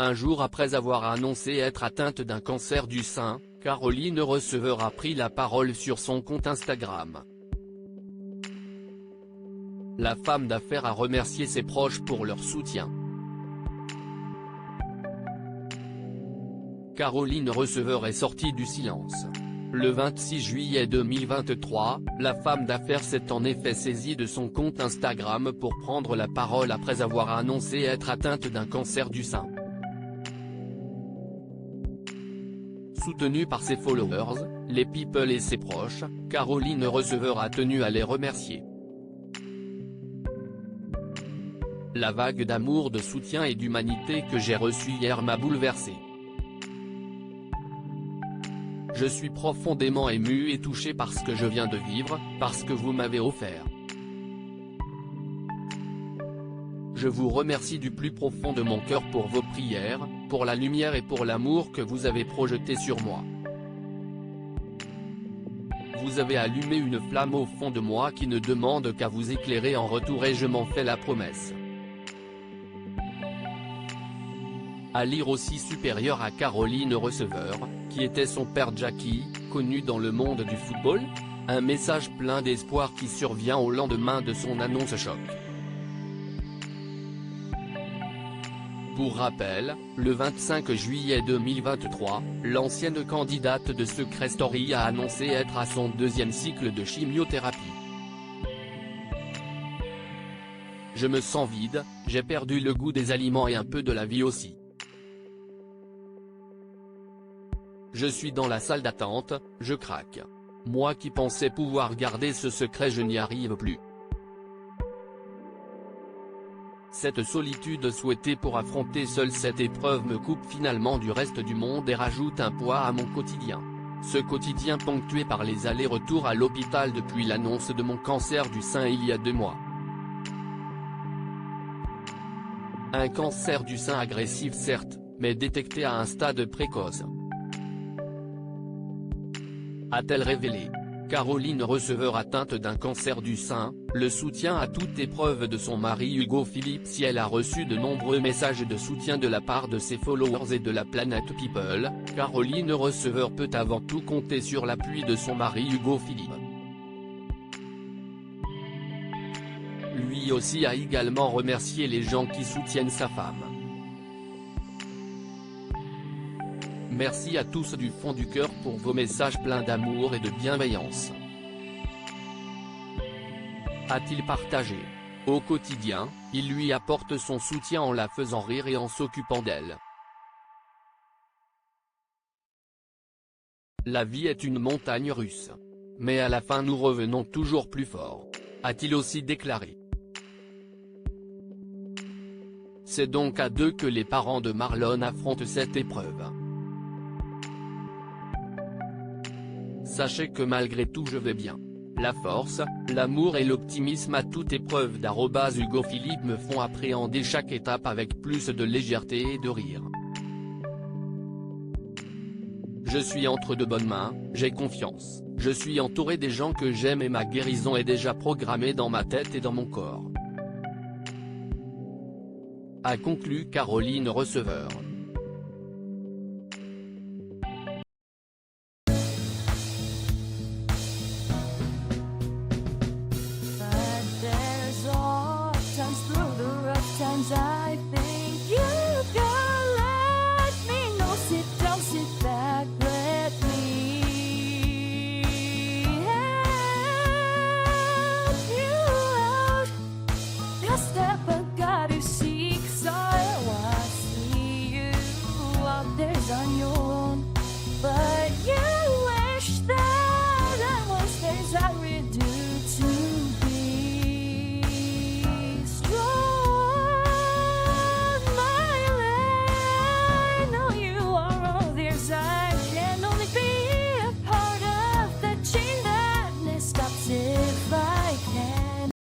Un jour après avoir annoncé être atteinte d'un cancer du sein, Caroline Receveur a pris la parole sur son compte Instagram. La femme d'affaires a remercié ses proches pour leur soutien. Caroline Receveur est sortie du silence. Le 26 juillet 2023, la femme d'affaires s'est en effet saisie de son compte Instagram pour prendre la parole après avoir annoncé être atteinte d'un cancer du sein. Soutenue par ses followers, les people et ses proches, Caroline Receveur a tenu à les remercier. La vague d'amour, de soutien et d'humanité que j'ai reçue hier m'a bouleversée. Je suis profondément ému et touché par ce que je viens de vivre, par ce que vous m'avez offert. Je vous remercie du plus profond de mon cœur pour vos prières, pour la lumière et pour l'amour que vous avez projeté sur moi. Vous avez allumé une flamme au fond de moi qui ne demande qu'à vous éclairer en retour et je m'en fais la promesse. À lire aussi supérieur à Caroline Receveur, qui était son père Jackie, connu dans le monde du football. Un message plein d'espoir qui survient au lendemain de son annonce choc. Pour rappel, le 25 juillet 2023, l'ancienne candidate de Secret Story a annoncé être à son deuxième cycle de chimiothérapie. Je me sens vide, j'ai perdu le goût des aliments et un peu de la vie aussi. Je suis dans la salle d'attente, je craque. Moi qui pensais pouvoir garder ce secret, je n'y arrive plus. Cette solitude souhaitée pour affronter seule cette épreuve me coupe finalement du reste du monde et rajoute un poids à mon quotidien. Ce quotidien ponctué par les allers-retours à l'hôpital depuis l'annonce de mon cancer du sein il y a 2 mois. Un cancer du sein agressif certes, mais détecté à un stade précoce. A-t-elle révélé. Caroline Receveur atteinte d'un cancer du sein, le soutien à toute épreuve de son mari Hugo Philippe. Si elle a reçu de nombreux messages de soutien de la part de ses followers et de la planète People, Caroline Receveur peut avant tout compter sur l'appui de son mari Hugo Philippe. Lui aussi a également remercié les gens qui soutiennent sa femme. Merci à tous du fond du cœur pour vos messages pleins d'amour et de bienveillance. A-t-il partagé. Au quotidien, il lui apporte son soutien en la faisant rire et en s'occupant d'elle. La vie est une montagne russe. Mais à la fin nous revenons toujours plus forts. A-t-il aussi déclaré. C'est donc à 2 que les parents de Marlon affrontent cette épreuve. Sachez que malgré tout je vais bien. La force, l'amour et l'optimisme à toute épreuve @Hugo Philippe me font appréhender chaque étape avec plus de légèreté et de rire. Je suis entre de bonnes mains, j'ai confiance, je suis entouré des gens que j'aime et ma guérison est déjà programmée dans ma tête et dans mon corps. A conclu Caroline Receveur.